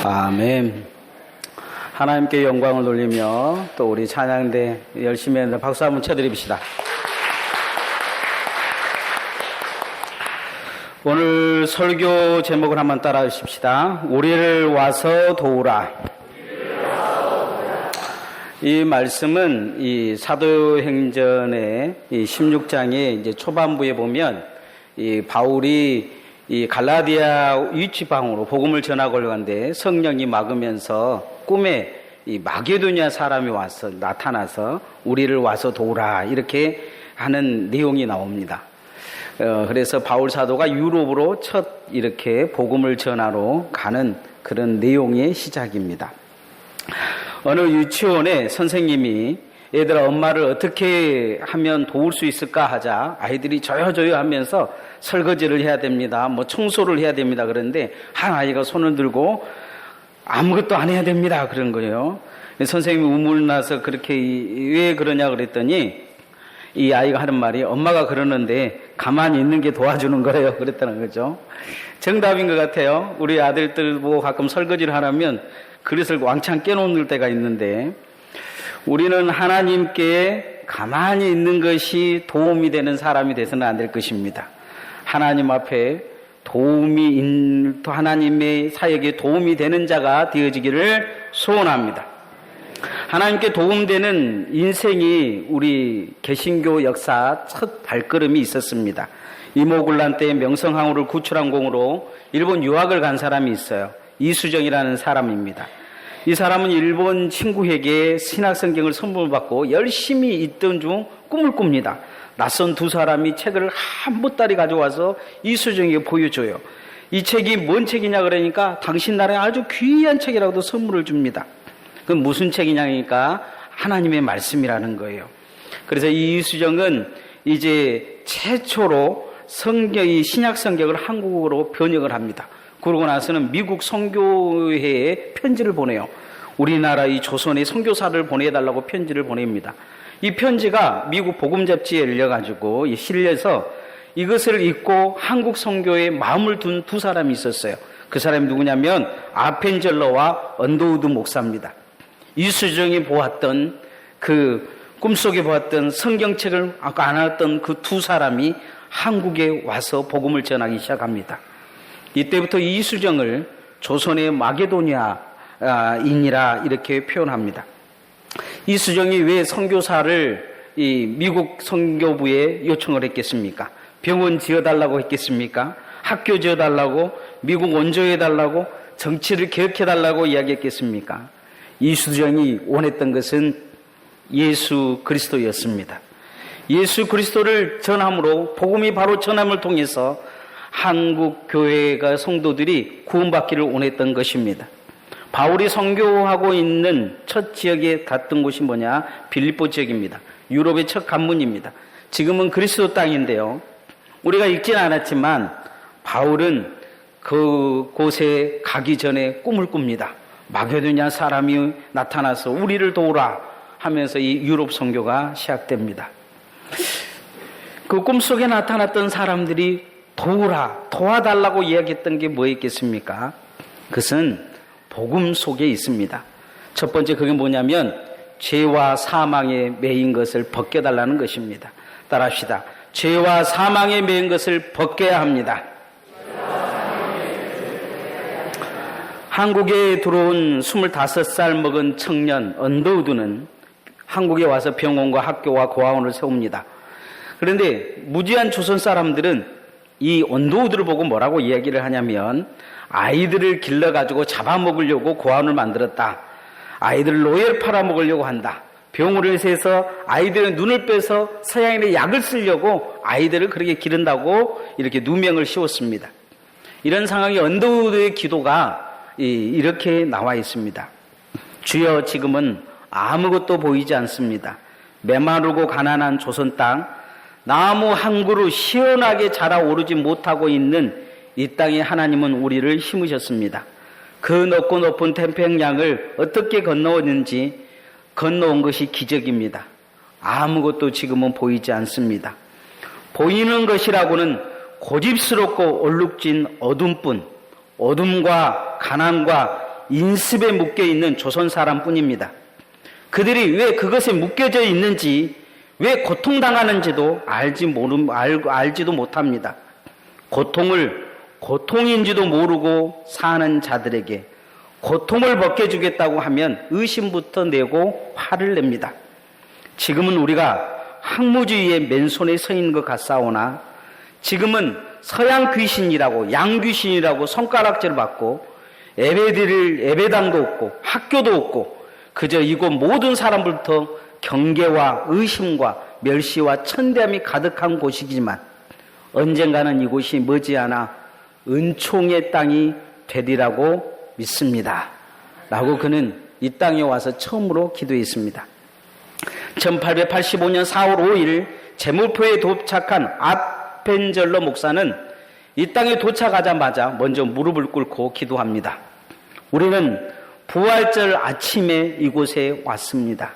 아멘. 하나님께 영광을 돌리며 또 우리 찬양대 열심히 했는데 박수 한번 쳐드립시다. 오늘 설교 제목을 한번 따라 주십시다. 우리를 와서 도우라. 이 말씀은 이 사도행전의 이 16장의 이제 초반부에 보면 이 바울이 이 갈라디아 위치방으로 복음을 전하고 가는데 성령이 막으면서 꿈에 이 마게도냐 사람이 와서 나타나서 우리를 와서 도우라 이렇게 하는 내용이 나옵니다. 그래서 바울 사도가 유럽으로 첫 이렇게 복음을 전하러 가는 그런 내용의 시작입니다. 어느 유치원에 선생님이 얘들아 엄마를 어떻게 하면 도울 수 있을까 하자 아이들이 조여조여 하면서 설거지를 해야 됩니다. 뭐 청소를 해야 됩니다. 그런데 한 아이가 손을 들고 아무것도 안 해야 됩니다. 그런 거예요. 선생님이 우물나서 그렇게 왜 그러냐 그랬더니 이 아이가 하는 말이 엄마가 그러는데 가만히 있는 게 도와주는 거예요. 그랬다는 거죠. 정답인 것 같아요. 우리 아들들 보고 가끔 설거지를 하라면 그릇을 왕창 깨놓을 때가 있는데 우리는 하나님께 가만히 있는 것이 도움이 되는 사람이 돼서는 안 될 것입니다. 하나님 앞에 하나님의 사역에 도움이 되는 자가 되어지기를 소원합니다. 하나님께 도움되는 인생이 우리 개신교 역사 첫 발걸음이 있었습니다. 이모군란 때 명성황후를 구출한 공으로 일본 유학을 간 사람이 있어요. 이수정이라는 사람입니다. 이 사람은 일본 친구에게 신학성경을 선물받고 열심히 있던 중 꿈을 꿉니다. 낯선 두 사람이 책을 한 보따리 가져와서 이수정에게 보여줘요. 이 책이 뭔 책이냐 그러니까 당신 나라에 아주 귀한 책이라고도 선물을 줍니다. 그건 무슨 책이냐니까 하나님의 말씀이라는 거예요. 그래서 이 이수정은 이제 최초로 이 신약성경을 한국어로 번역을 합니다. 그러고 나서는 미국 선교회에 편지를 보내요. 우리나라 이 조선의 선교사를 보내달라고 편지를 보냅니다. 이 편지가 미국 복음 잡지에 열려가지고 실려서 이것을 읽고 한국 선교에 마음을 둔 두 사람이 있었어요. 그 사람이 누구냐면 아펜젤러와 언더우드 목사입니다. 이수정이 보았던 그 꿈속에 보았던 성경책을 아까 안 왔던 그 두 사람이 한국에 와서 복음을 전하기 시작합니다. 이때부터 이수정을 조선의 마게도냐인이라 이렇게 표현합니다. 이수정이 왜 선교사를 이 미국 선교부에 요청을 했겠습니까? 병원 지어달라고 했겠습니까? 학교 지어달라고, 미국 원조해달라고, 정치를 개혁해달라고 이야기했겠습니까? 이수정이 원했던 것은 예수 그리스도였습니다. 예수 그리스도를 전함으로 복음이 바로 전함을 통해서 한국 교회가 성도들이 구원받기를 원했던 것입니다. 바울이 선교하고 있는 첫 지역에 갔던 곳이 뭐냐? 빌립보 지역입니다. 유럽의 첫 관문입니다. 지금은 그리스도 땅인데요. 우리가 읽지는 않았지만 바울은 그곳에 가기 전에 꿈을 꿉니다. 마게도냐 사람이 나타나서 우리를 도우라 하면서 이 유럽 선교가 시작됩니다. 그 꿈속에 나타났던 사람들이 도와달라고 이야기했던 게 뭐였겠습니까? 그것은 복음 속에 있습니다. 첫 번째 그게 뭐냐면 죄와 사망에 매인 것을 벗겨달라는 것입니다. 따라합시다. 죄와 사망에 매인 것을 벗겨야 합니다. 한국에 들어온 25살 먹은 청년 언더우드는 한국에 와서 병원과 학교와 고아원을 세웁니다. 그런데 무지한 조선 사람들은 이 언더우드를 보고 뭐라고 이야기를 하냐면 아이들을 길러가지고 잡아먹으려고 고아원을 만들었다. 아이들을 노예를 팔아먹으려고 한다. 병원을 세서 아이들의 눈을 빼서 서양인의 약을 쓰려고 아이들을 그렇게 기른다고 이렇게 누명을 씌웠습니다. 이런 상황이 언더우드의 기도가 이렇게 나와 있습니다. 주여 지금은 아무것도 보이지 않습니다. 메마르고 가난한 조선 땅 나무 한 그루 시원하게 자라오르지 못하고 있는 이 땅에 하나님은 우리를 심으셨습니다. 그 높고 높은 태평양을 어떻게 건너왔는지 건너온 것이 기적입니다. 아무것도 지금은 보이지 않습니다. 보이는 것이라고는 고집스럽고 얼룩진 어둠뿐, 어둠과 가난과 인습에 묶여 있는 조선 사람뿐입니다. 그들이 왜 그것에 묶여져 있는지, 왜 고통당하는지도 알지도 못합니다. 고통을 고통인지도 모르고 사는 자들에게 고통을 벗겨주겠다고 하면 의심부터 내고 화를 냅니다. 지금은 우리가 학무주의의 맨손에 서 있는 것 같사오나 지금은 서양 귀신이라고 양귀신이라고 손가락질 받고 예배당도 없고 학교도 없고 그저 이곳 모든 사람부터 경계와 의심과 멸시와 천대함이 가득한 곳이지만 언젠가는 이곳이 머지않아 은총의 땅이 되리라고 믿습니다. 라고 그는 이 땅에 와서 처음으로 기도했습니다. 1885년 4월 5일 제물포에 도착한 아펜젤러 목사는 이 땅에 도착하자마자 먼저 무릎을 꿇고 기도합니다. 우리는 부활절 아침에 이곳에 왔습니다.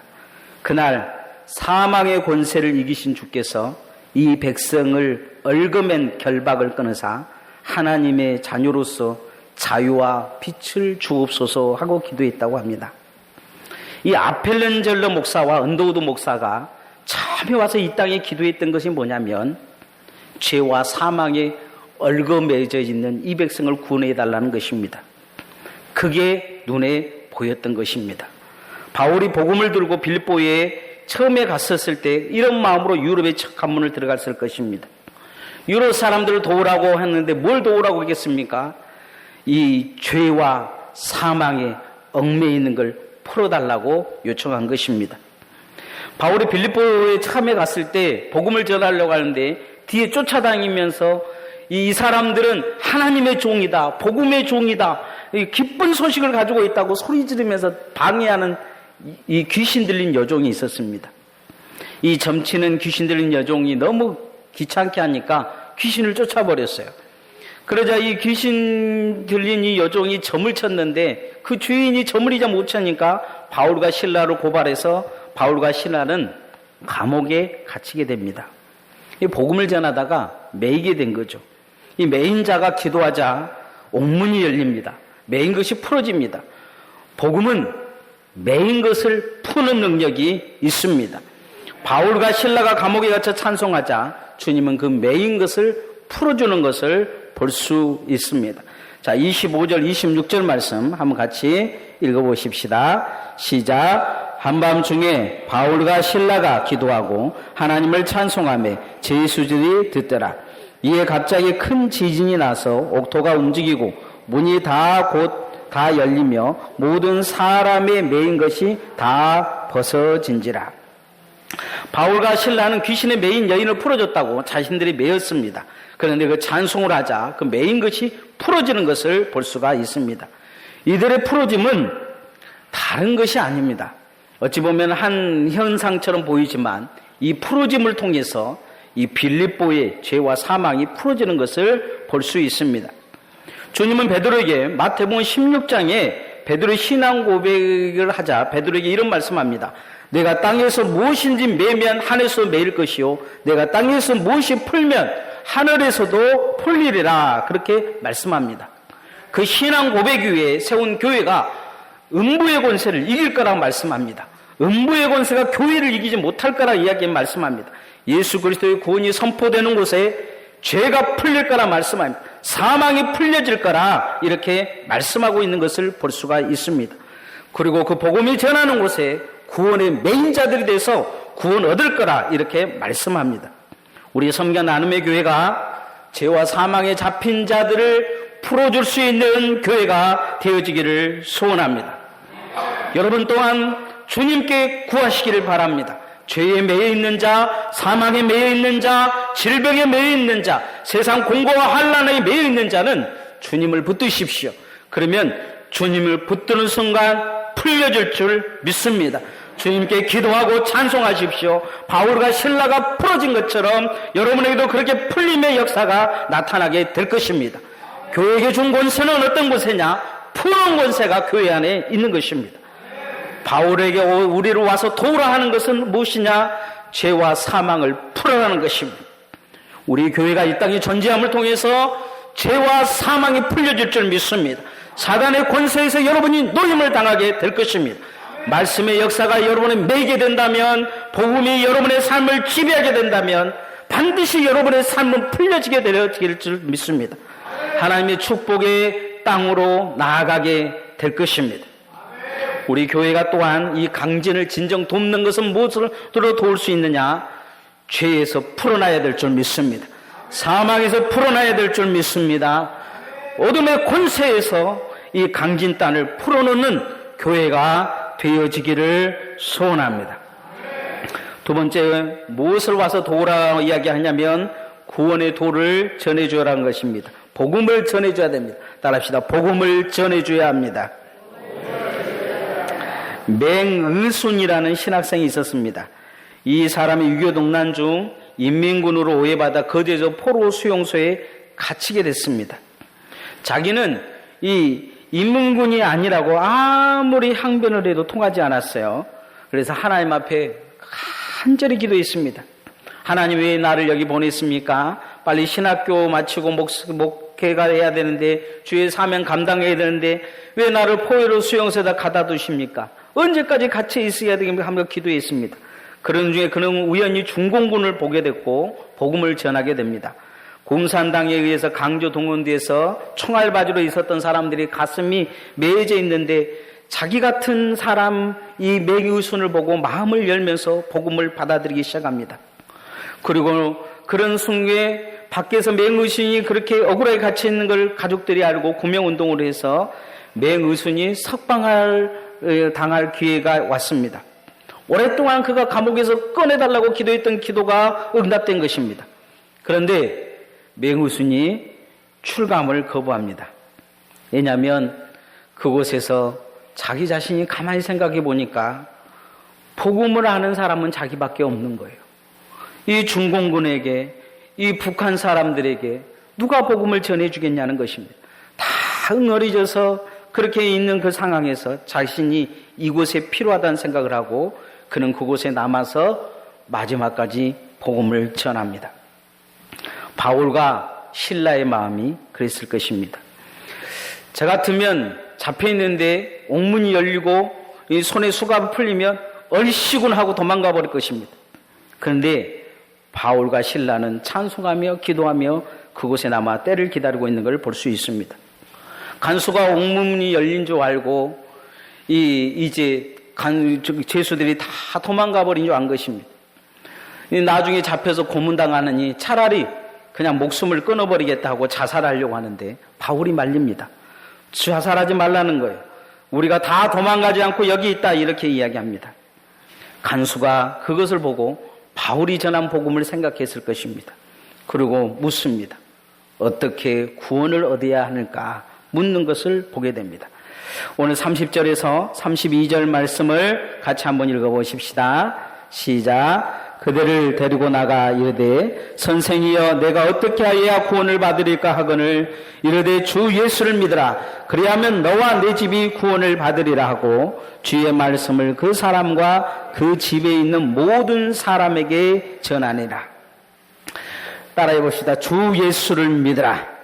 그날 사망의 권세를 이기신 주께서 이 백성을 얽어맨 결박을 끊으사 하나님의 자녀로서 자유와 빛을 주옵소서 하고 기도했다고 합니다. 이 아펠렌젤러 목사와 언더우드 목사가 처음에 와서 이 땅에 기도했던 것이 뭐냐면 죄와 사망에 얽어매져 있는 이 백성을 구원해달라는 것입니다. 그게 눈에 보였던 것입니다. 바울이 복음을 들고 빌립보에 처음에 갔었을 때 이런 마음으로 유럽의 첫 관문을 들어갔을 것입니다. 유럽 사람들을 도우라고 했는데 뭘 도우라고 하겠습니까? 이 죄와 사망에 얽매여 있는 걸 풀어달라고 요청한 것입니다. 바울이 빌립보에 처음에 갔을 때 복음을 전하려고 하는데 뒤에 쫓아다니면서 이 사람들은 하나님의 종이다, 복음의 종이다, 기쁜 소식을 가지고 있다고 소리 지르면서 방해하는 이 귀신 들린 여종이 있었습니다. 이 점치는 귀신 들린 여종이 너무 귀찮게 하니까 귀신을 쫓아버렸어요. 그러자 이 귀신 들린 이 여종이 점을 쳤는데 그 주인이 점을 이제 못 치니까 바울과 실라를 고발해서 바울과 실라는 감옥에 갇히게 됩니다. 이 복음을 전하다가 매이게 된 거죠. 이 매인 자가 기도하자 옥문이 열립니다. 매인 것이 풀어집니다. 복음은 매인 것을 푸는 능력이 있습니다. 바울과 실라가 감옥에 갇혀 찬송하자 주님은 그 매인 것을 풀어주는 것을 볼 수 있습니다. 자, 25절, 26절 말씀 한번 같이 읽어보십시다. 시작. 한밤중에 바울과 실라가 기도하고 하나님을 찬송하며 제수들이 듣더라. 이에 갑자기 큰 지진이 나서 옥토가 움직이고 문이 다 열리며 모든 사람의 매인 것이 다 벗어진지라. 바울과 실라는 귀신의 매인 여인을 풀어줬다고 자신들이 매였습니다. 그런데 그 찬송을 하자 그 매인 것이 풀어지는 것을 볼 수가 있습니다. 이들의 풀어짐은 다른 것이 아닙니다. 어찌 보면 한 현상처럼 보이지만 이 풀어짐을 통해서 이 빌립보의 죄와 사망이 풀어지는 것을 볼 수 있습니다. 주님은 베드로에게 마태복음 16장에 베드로의 신앙 고백을 하자 베드로에게 이런 말씀합니다. 내가 땅에서 무엇인지 매면 하늘에서 매일 것이요 내가 땅에서 무엇이 풀면 하늘에서도 풀리리라 그렇게 말씀합니다. 그 신앙 고백 위에 세운 교회가 음부의 권세를 이길 거라고 말씀합니다. 음부의 권세가 교회를 이기지 못할 거라 이야기 말씀합니다. 예수 그리스도의 구원이 선포되는 곳에 죄가 풀릴 거라 말씀합니다. 사망이 풀려질 거라 이렇게 말씀하고 있는 것을 볼 수가 있습니다. 그리고 그 복음이 전하는 곳에 구원의 메인자들이 돼서 구원 얻을 거라 이렇게 말씀합니다. 우리 섬겨 나눔의 교회가 죄와 사망에 잡힌 자들을 풀어줄 수 있는 교회가 되어지기를 소원합니다. 여러분 또한 주님께 구하시기를 바랍니다. 죄에 매여 있는 자, 사망에 매여 있는 자, 질병에 매여 있는 자, 세상 공고와 환난에 매여 있는 자는 주님을 붙드십시오. 그러면 주님을 붙드는 순간 풀려질 줄 믿습니다. 주님께 기도하고 찬송하십시오. 바울과 실라가 풀어진 것처럼 여러분에게도 그렇게 풀림의 역사가 나타나게 될 것입니다. 교회에게 준 권세는 어떤 권세냐? 푸는 권세가 교회 안에 있는 것입니다. 바울에게 우리를 와서 도우라 하는 것은 무엇이냐? 죄와 사망을 풀어라는 것입니다. 우리 교회가 이 땅의 존재함을 통해서 죄와 사망이 풀려질 줄 믿습니다. 사단의 권세에서 여러분이 노임을 당하게 될 것입니다. 말씀의 역사가 여러분을 매게 된다면, 복음이 여러분의 삶을 지배하게 된다면 반드시 여러분의 삶은 풀려지게 되어질 줄 믿습니다. 하나님의 축복의 땅으로 나아가게 될 것입니다. 우리 교회가 또한 이 강진을 진정 돕는 것은 무엇으로 도울 수 있느냐? 죄에서 풀어나야 될 줄 믿습니다. 사망에서 풀어나야 될 줄 믿습니다. 어둠의 권세에서 이 강진 땅을 풀어놓는 교회가 되어지기를 소원합니다. 두 번째, 무엇을 와서 도우라 이야기하냐면 구원의 도를 전해줘라는 것입니다. 복음을 전해줘야 됩니다. 따라합시다. 복음을 전해줘야 합니다. 맹의순이라는 신학생이 있었습니다. 이 사람이 유교동란 중 인민군으로 오해받아 거제도 포로 수용소에 갇히게 됐습니다. 자기는 이 인민군이 아니라고 아무리 항변을 해도 통하지 않았어요. 그래서 하나님 앞에 간절히 기도했습니다. 하나님, 왜 나를 여기 보냈습니까? 빨리 신학교 마치고 목회가 해야 되는데, 주의 사명 감당해야 되는데 왜 나를 포로로 수용소에다 가다 두십니까? 언제까지 갇혀 있어야 되겠습니까? 하며 기도했습니다. 그런 중에 그는 우연히 중공군을 보게 됐고 복음을 전하게 됩니다. 공산당에 의해서 강조 동원돼서 총알바지로 있었던 사람들이 가슴이 메어져 있는데, 자기 같은 사람 이 맹의순을 보고 마음을 열면서 복음을 받아들이기 시작합니다. 그리고 그런 순간에 밖에서 맹의순이 그렇게 억울하게 갇혀 있는 걸 가족들이 알고 구명운동을 해서 맹의순이 석방당할 기회가 왔습니다. 오랫동안 그가 감옥에서 꺼내달라고 기도했던 기도가 응답된 것입니다. 그런데 맹의순이 출감을 거부합니다. 왜냐하면 그곳에서 자기 자신이 가만히 생각해 보니까 복음을 아는 사람은 자기밖에 없는 거예요. 이 중공군에게, 이 북한 사람들에게 누가 복음을 전해주겠냐는 것입니다. 다 응어리져서 그렇게 있는 그 상황에서 자신이 이곳에 필요하다는 생각을 하고 그는 그곳에 남아서 마지막까지 복음을 전합니다. 바울과 실라의 마음이 그랬을 것입니다. 저 같으면 잡혀있는데 옥문이 열리고 이 손에 수갑이 풀리면 얼씨군 하고 도망가 버릴 것입니다. 그런데 바울과 실라는 찬송하며 기도하며 그곳에 남아 때를 기다리고 있는 걸 볼 수 있습니다. 간수가 옥문이 열린 줄 알고 이제 죄수들이 다 도망가 버린 줄 안 것입니다. 나중에 잡혀서 고문당하느니 차라리 그냥 목숨을 끊어버리겠다 하고 자살하려고 하는데 바울이 말립니다. 자살하지 말라는 거예요. 우리가 다 도망가지 않고 여기 있다, 이렇게 이야기합니다. 간수가 그것을 보고 바울이 전한 복음을 생각했을 것입니다. 그리고 묻습니다. 어떻게 구원을 얻어야 하는가 묻는 것을 보게 됩니다. 오늘 30절에서 32절 말씀을 같이 한번 읽어보십시다. 시작. 그들을 데리고 나가 이르되 선생이여 내가 어떻게 하여야 구원을 받으리까 하거늘 이르되 주 예수를 믿으라. 그리하면 너와 내 집이 구원을 받으리라 하고 주의 말씀을 그 사람과 그 집에 있는 모든 사람에게 전하니라. 따라해 봅시다. 주 예수를 믿으라.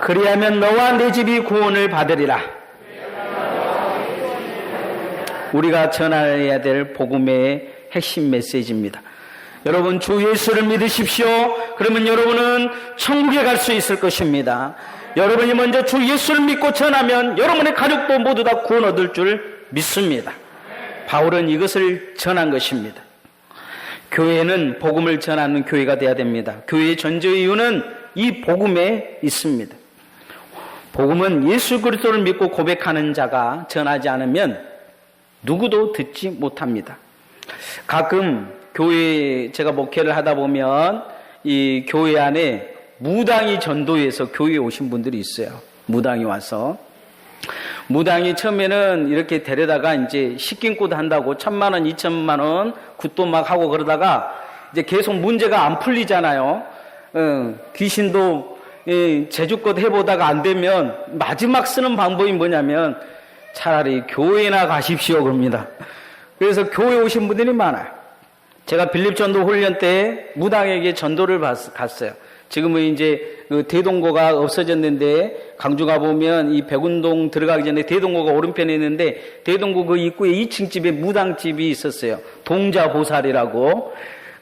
그리하면 너와 내 집이 구원을 받으리라. 우리가 전해야 될 복음의 핵심 메시지입니다. 여러분, 주 예수를 믿으십시오. 그러면 여러분은 천국에 갈 수 있을 것입니다. 여러분이 먼저 주 예수를 믿고 전하면 여러분의 가족도 모두 다 구원 얻을 줄 믿습니다. 바울은 이것을 전한 것입니다. 교회는 복음을 전하는 교회가 되어야 됩니다. 교회의 전제 이유는 이 복음에 있습니다. 복음은 예수 그리스도를 믿고 고백하는 자가 전하지 않으면 누구도 듣지 못합니다. 가끔 교회 제가 목회를 하다 보면 이 교회 안에 무당이 전도해서 교회에 오신 분들이 있어요. 무당이 와서 무당이 처음에는 이렇게 데려다가 이제 식긴꽃 한다고 1,000만 원, 2,000만 원 굿도 막 하고 그러다가 이제 계속 문제가 안 풀리잖아요. 귀신도 제주껏 해보다가 안 되면 마지막 쓰는 방법이 뭐냐면 차라리 교회나 가십시오 그럽니다. 그래서 교회 오신 분들이 많아요. 제가 빌립 전도 훈련 때 무당에게 전도를 갔어요. 지금은 이제 그 대동고가 없어졌는데 강주 가보면 이 백운동 들어가기 전에 대동고가 오른편에 있는데 대동고 그 입구에 2층 집에 무당집이 있었어요. 동자보살이라고.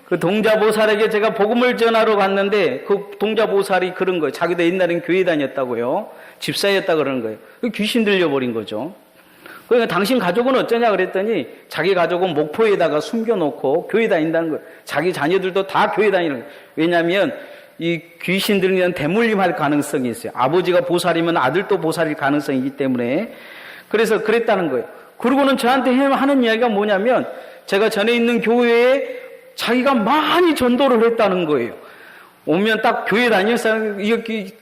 그 동자보살에게 제가 복음을 전하러 갔는데 그 동자보살이 그런 거예요. 자기도 옛날엔 교회 다녔다고요. 집사였다 그러는 거예요. 귀신 들려버린 거죠. 그러니까 당신 가족은 어쩌냐 그랬더니 자기 가족은 목포에다가 숨겨놓고 교회 다닌다는 거예요. 자기 자녀들도 다 교회 다니는 거예요. 왜냐하면 이 귀신 들리는 대물림할 가능성이 있어요. 아버지가 보살이면 아들도 보살일 가능성이기 때문에 그래서 그랬다는 거예요. 그러고는 저한테 하는 이야기가 뭐냐면 제가 전에 있는 교회에 자기가 많이 전도를 했다는 거예요. 오면 딱 교회 다닐 사람,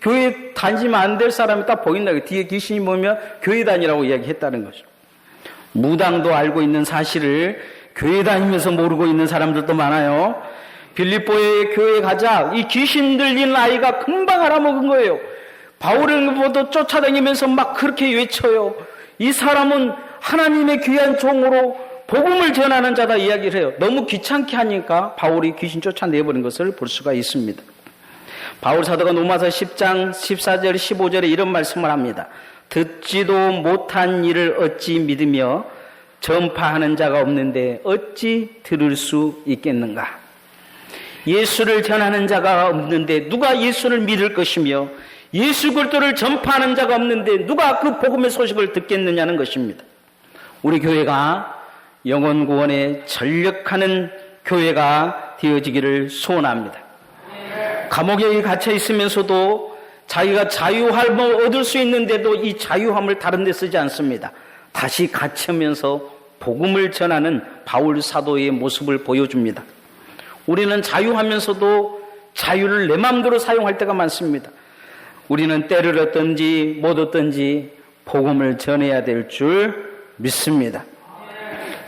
교회 다니면 안 될 사람이 딱 보인다. 뒤에 귀신이 보면 교회 다니라고 이야기했다는 거죠. 무당도 알고 있는 사실을 교회 다니면서 모르고 있는 사람들도 많아요. 빌립보의 교회에 가자. 이 귀신 들린 아이가 금방 알아먹은 거예요. 바울을 보도 쫓아다니면서 막 그렇게 외쳐요. 이 사람은 하나님의 귀한 종으로 복음을 전하는 자다 이야기를 해요. 너무 귀찮게 하니까 바울이 귀신 쫓아내버린 것을 볼 수가 있습니다. 바울 사도가 로마서 10장 14절 15절에 이런 말씀을 합니다. 듣지도 못한 일을 어찌 믿으며 전파하는 자가 없는데 어찌 들을 수 있겠는가? 예수를 전하는 자가 없는데 누가 예수를 믿을 것이며 예수 그리스도를 전파하는 자가 없는데 누가 그 복음의 소식을 듣겠느냐는 것입니다. 우리 교회가 영혼 구원에 전력하는 교회가 되어지기를 소원합니다. 감옥에 갇혀 있으면서도 자기가 자유함을 얻을 수 있는데도 이 자유함을 다른 데 쓰지 않습니다. 다시 갇히면서 복음을 전하는 바울 사도의 모습을 보여줍니다. 우리는 자유하면서도 자유를 내 마음대로 사용할 때가 많습니다. 우리는 때를 얻든지 못 얻든지 복음을 전해야 될 줄 믿습니다.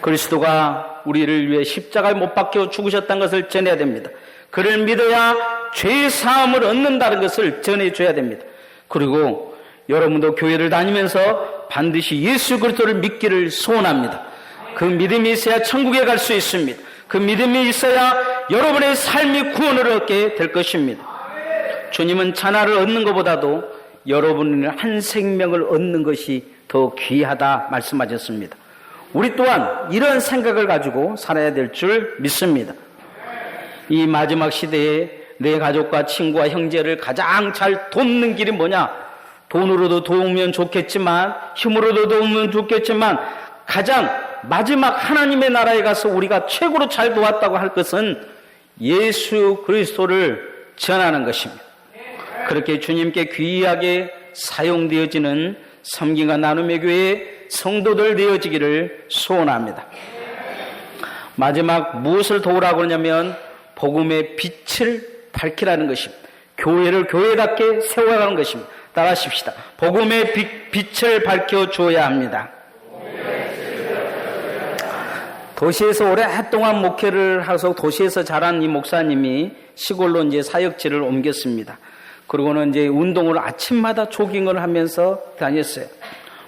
그리스도가 우리를 위해 십자가에 못 박혀 죽으셨다는 것을 전해야 됩니다. 그를 믿어야 죄 사함을 얻는다는 것을 전해줘야 됩니다. 그리고 여러분도 교회를 다니면서 반드시 예수 그리스도를 믿기를 소원합니다. 그 믿음이 있어야 천국에 갈 수 있습니다. 그 믿음이 있어야 여러분의 삶이 구원을 얻게 될 것입니다. 주님은 천하를 얻는 것보다도 여러분의 한 생명을 얻는 것이 더 귀하다 말씀하셨습니다. 우리 또한 이런 생각을 가지고 살아야 될 줄 믿습니다. 이 마지막 시대에 내 가족과 친구와 형제를 가장 잘 돕는 길이 뭐냐? 돈으로도 도우면 좋겠지만 힘으로도 도우면 좋겠지만 가장 마지막 하나님의 나라에 가서 우리가 최고로 잘 도왔다고 할 것은 예수 그리스도를 전하는 것입니다. 그렇게 주님께 귀하게 사용되어지는 섬김과 나눔의 교회 성도들 되어지기를 소원합니다. 마지막 무엇을 도우라고 하냐면 복음의 빛을 밝히라는 것입니다. 교회를 교회답게 세워가는 것입니다. 따라하십시다. 복음의 빛을 밝혀줘야 합니다. 도시에서 오랫동안 목회를 하셔서 도시에서 자란 이 목사님이 시골로 이제 사역지를 옮겼습니다. 그러고는 이제 운동을 아침마다 조깅을 하면서 다녔어요.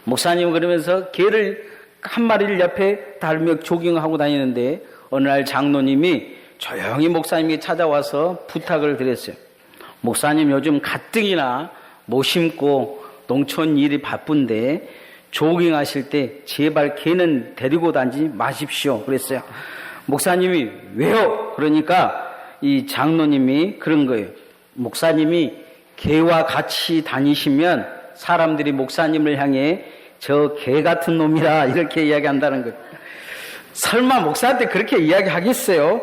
목사님은 그러면서 개를 한 마리를 옆에 달며 조깅하고 다니는데 어느 날 장로님이 조용히 목사님이 찾아와서 부탁을 드렸어요. 목사님 요즘 가뜩이나 못 심고 농촌 일이 바쁜데 조깅하실 때 제발 개는 데리고 다니지 마십시오. 그랬어요. 목사님이 왜요? 그러니까 이 장로님이 그런 거예요. 목사님이 개와 같이 다니시면 사람들이 목사님을 향해 저 개 같은 놈이라 이렇게 이야기한다는 거예요. 설마 목사한테 그렇게 이야기하겠어요?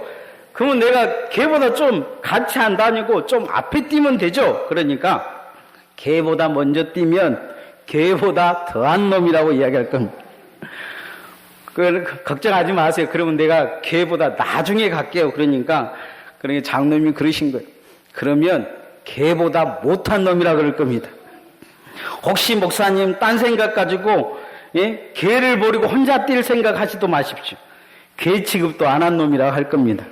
그러면 내가 개보다 좀 같이 안 다니고 좀 앞에 뛰면 되죠? 그러니까 개보다 먼저 뛰면 개보다 더한 놈이라고 이야기할 겁니다. 걱정하지 마세요. 그러면 내가 개보다 나중에 갈게요. 그러니까 장로님이 그러신 거예요. 그러면 개보다 못한 놈이라 그럴 겁니다. 혹시 목사님 딴 생각 가지고 개를 버리고 혼자 뛸 생각 하지도 마십시오. 개 취급도 안 한 놈이라고 할 겁니다.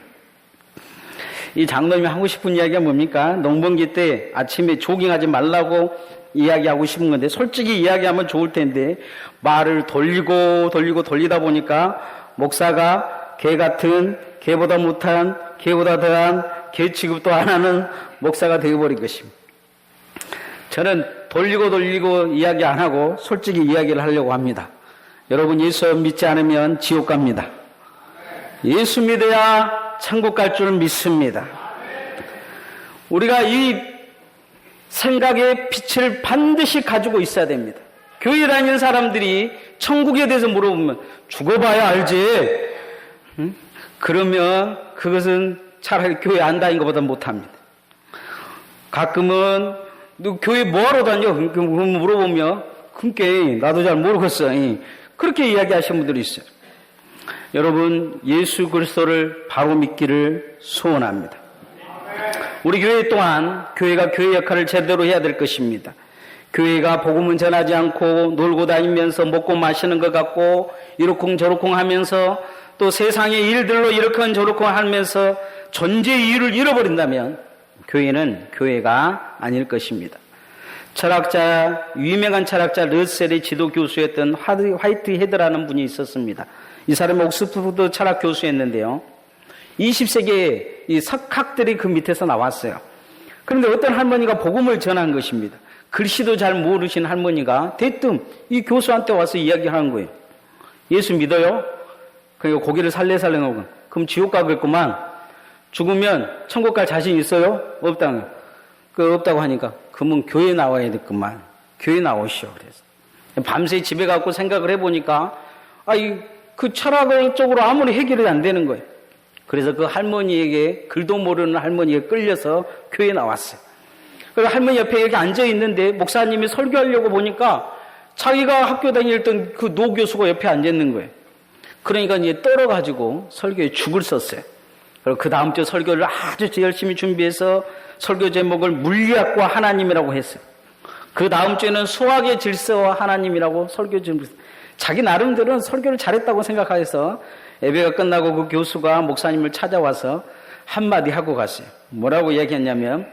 이 장로님이 하고 싶은 이야기가 뭡니까? 농번기 때 아침에 조깅하지 말라고 이야기하고 싶은 건데 솔직히 이야기하면 좋을 텐데 말을 돌리다 보니까 목사가 개 같은 개보다 못한 개보다 더한 개 취급도 안 하는 목사가 되어버린 것입니다. 저는 돌리고 이야기 안 하고 솔직히 이야기를 하려고 합니다. 여러분, 예수 믿지 않으면 지옥 갑니다. 예수 믿어야 천국 갈 줄 믿습니다. 우리가 이 생각의 빛을 반드시 가지고 있어야 됩니다. 교회 다니는 사람들이 천국에 대해서 물어보면 죽어봐야 알지. 그러면 그것은 차라리 교회 안 다닌 것보다 못합니다. 가끔은 너 교회 뭐하러 다녀? 물어보면 그게 나도 잘 모르겠어. 그렇게 이야기하시는 분들이 있어요. 여러분, 예수 그리스도를 바로 믿기를 소원합니다. 우리 교회 또한 교회가 교회 역할을 제대로 해야 될 것입니다. 교회가 복음은 전하지 않고 놀고 다니면서 먹고 마시는 것 같고 이러쿵저러쿵 하면서 또 세상의 일들로 이러쿵저러쿵 하면서 존재의 이유를 잃어버린다면 교회는 교회가 아닐 것입니다. 유명한 철학자 러셀의 지도 교수였던 화이트 헤드라는 분이 있었습니다. 이 사람은 옥스퍼드 철학 교수였는데요. 20세기에 이 석학들이 그 밑에서 나왔어요. 그런데 어떤 할머니가 복음을 전한 것입니다. 글씨도 잘 모르신 할머니가 대뜸 이 교수한테 와서 이야기하는 거예요. 예수 믿어요? 그러니까 고개를 살래살래 하고, 그럼 지옥 가겠구만. 죽으면 천국 갈 자신 있어요? 없다고 하니까, 그러면 교회 나와야 됐구만. 교회 나오시오. 그래서 밤새 집에 가고 생각을 해보니까 그 철학을 쪽으로 아무리 해결이 안 되는 거예요. 그래서 그 할머니에게, 글도 모르는 할머니에 끌려서 교회에 나왔어요. 그리고 할머니 옆에 이렇게 앉아있는데 목사님이 설교하려고 보니까 자기가 학교 다니던 그 노 교수가 옆에 앉아있는 거예요. 그러니까 이제 떨어가지고 설교에 죽을 썼어요. 그리고 그 다음 주 설교를 아주 열심히 준비해서 설교 제목을 물리학과 하나님이라고 했어요. 그 다음 주에는 수학의 질서와 하나님이라고 설교 준비. 자기 나름대로는 설교를 잘했다고 생각해서 예배가 끝나고 그 교수가 목사님을 찾아와서 한마디 하고 갔어요. 뭐라고 얘기했냐면,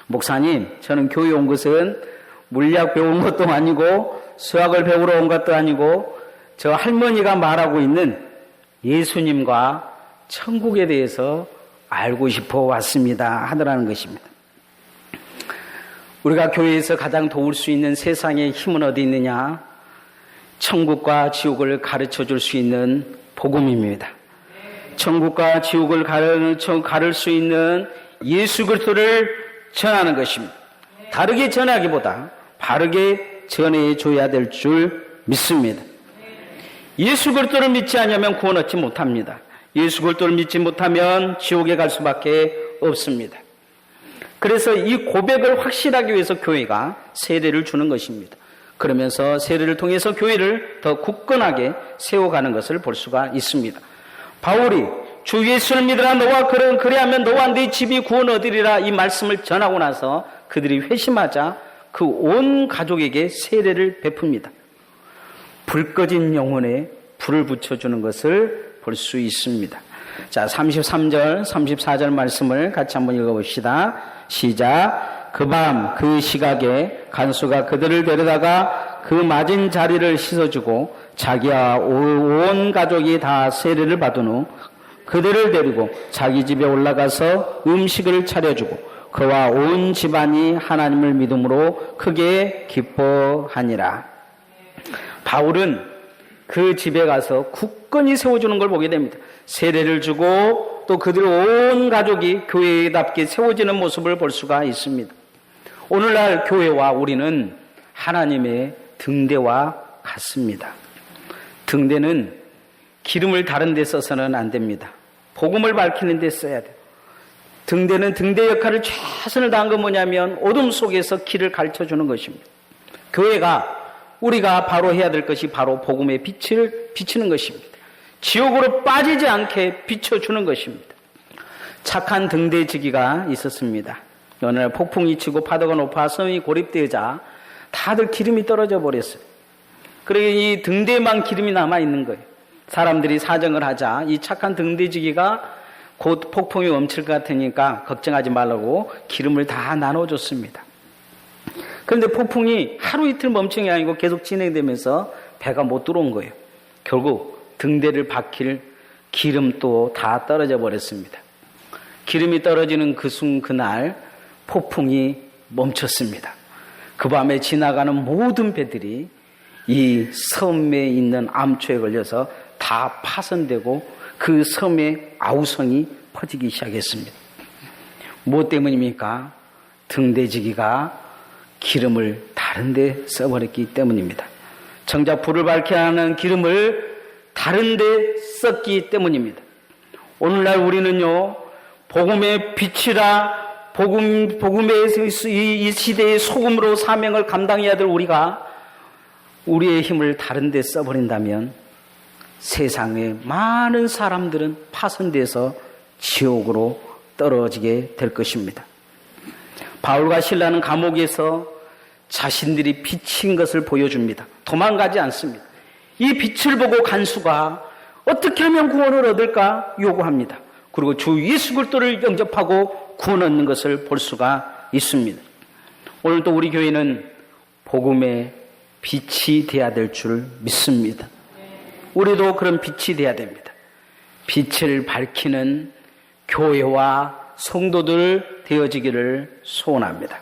목사님, 저는 교회 온 것은 물리학 배운 것도 아니고 수학을 배우러 온 것도 아니고 저 할머니가 말하고 있는 예수님과 천국에 대해서 알고 싶어 왔습니다 하더라는 것입니다. 우리가 교회에서 가장 도울 수 있는 세상의 힘은 어디 있느냐? 천국과 지옥을 가르쳐 줄 수 있는 복음입니다. 천국과 지옥을 가를 수 있는 예수 그리스도를 전하는 것입니다. 다르게 전하기보다 바르게 전해줘야 될 줄 믿습니다. 예수 그리스도를 믿지 않으면 구원 얻지 못합니다. 예수 그리스도를 믿지 못하면 지옥에 갈 수밖에 없습니다. 그래서 이 고백을 확실하기 위해서 교회가 세례를 주는 것입니다. 그러면서 세례를 통해서 교회를 더 굳건하게 세워가는 것을 볼 수가 있습니다. 바울이 주 예수를 믿으라, 너와 그래야면 너와 네 집이 구원 얻으리라, 이 말씀을 전하고 나서 그들이 회심하자 그 온 가족에게 세례를 베풉니다. 불 꺼진 영혼에 불을 붙여주는 것을 볼 수 있습니다. 자, 33절, 34절 말씀을 같이 한번 읽어봅시다. 시작. 그 밤 그 시각에 간수가 그들을 데려다가 그 맞은 자리를 씻어주고 자기와 온 가족이 다 세례를 받은 후 그들을 데리고 자기 집에 올라가서 음식을 차려주고 그와 온 집안이 하나님을 믿음으로 크게 기뻐하니라. 바울은 그 집에 가서 굳건히 세워주는 걸 보게 됩니다. 세례를 주고 또 그들 온 가족이 교회답게 세워지는 모습을 볼 수가 있습니다. 오늘날 교회와 우리는 하나님의 등대와 같습니다. 등대는 기름을 다른 데 써서는 안 됩니다. 복음을 밝히는 데 써야 돼요. 등대는 등대 역할을 최선을 다한 건 뭐냐면 어둠 속에서 길을 가르쳐주는 것입니다. 교회가 우리가 바로 해야 될 것이 바로 복음의 빛을 비치는 것입니다. 지옥으로 빠지지 않게 비춰주는 것입니다. 착한 등대지기가 있었습니다. 어느 날 폭풍이 치고 파도가 높아 섬이 고립되자 다들 기름이 떨어져 버렸어요. 그리고 이 등대만 기름이 남아있는 거예요. 사람들이 사정을 하자 이 착한 등대지기가 곧 폭풍이 멈출 것 같으니까 걱정하지 말라고 기름을 다 나눠줬습니다. 그런데 폭풍이 하루 이틀 멈춘 게 아니고 계속 진행되면서 배가 못 들어온 거예요. 결국 등대를 박힐 기름도 다 떨어져 버렸습니다. 기름이 떨어지는 그날 폭풍이 멈췄습니다. 그 밤에 지나가는 모든 배들이 이 섬에 있는 암초에 걸려서 다 파손되고 그 섬의 아우성이 퍼지기 시작했습니다. 무엇 때문입니까? 등대지기가 기름을 다른 데 써버렸기 때문입니다. 정작 불을 밝게 하는 기름을 다른 데 썼기 때문입니다. 오늘날 우리는요, 복음의 빛이라 복음의 이 시대의 소금으로 사명을 감당해야 될 우리가 우리의 힘을 다른 데 써버린다면 세상의 많은 사람들은 파손돼서 지옥으로 떨어지게 될 것입니다. 바울과 실라는 감옥에서 자신들이 빛인 것을 보여줍니다. 도망가지 않습니다. 이 빛을 보고 간수가 어떻게 하면 구원을 얻을까 요구합니다. 그리고 주 예수 그리스도를 영접하고 구원 얻는 것을 볼 수가 있습니다. 오늘 또 우리 교회는 복음의 빛이 되어야 될 줄 믿습니다. 우리도 그런 빛이 되어야 됩니다. 빛을 밝히는 교회와 성도들 되어지기를 소원합니다.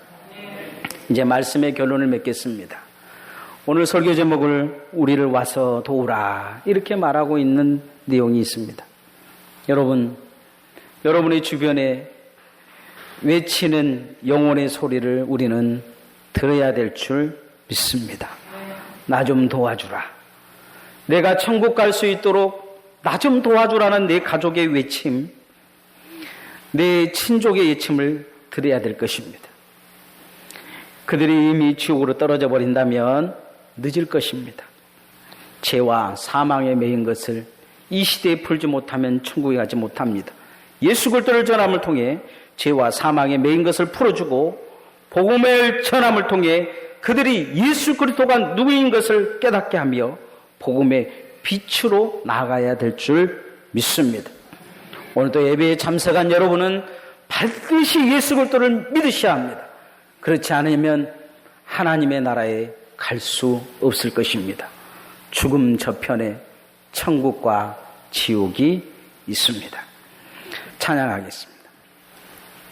이제 말씀의 결론을 맺겠습니다. 오늘 설교 제목을 우리를 와서 도우라 이렇게 말하고 있는 내용이 있습니다. 여러분의 주변에 외치는 영혼의 소리를 우리는 들어야 될 줄 믿습니다. 나 좀 도와주라. 내가 천국 갈 수 있도록 나 좀 도와주라는 내 가족의 외침, 내 친족의 외침을 들어야 될 것입니다. 그들이 이미 지옥으로 떨어져 버린다면 늦을 것입니다. 죄와 사망에 매인 것을 이 시대에 풀지 못하면 천국에 가지 못합니다. 예수 그리스도를 전함을 통해 죄와 사망에 매인 것을 풀어주고 복음의 전함을 통해 그들이 예수 그리스도가 누구인 것을 깨닫게 하며 복음의 빛으로 나아가야 될 줄 믿습니다. 오늘도 예배에 참석한 여러분은 반드시 예수 그리스도를 믿으셔야 합니다. 그렇지 않으면 하나님의 나라에 갈 수 없을 것입니다. 죽음 저편에 천국과 지옥이 있습니다. 찬양하겠습니다.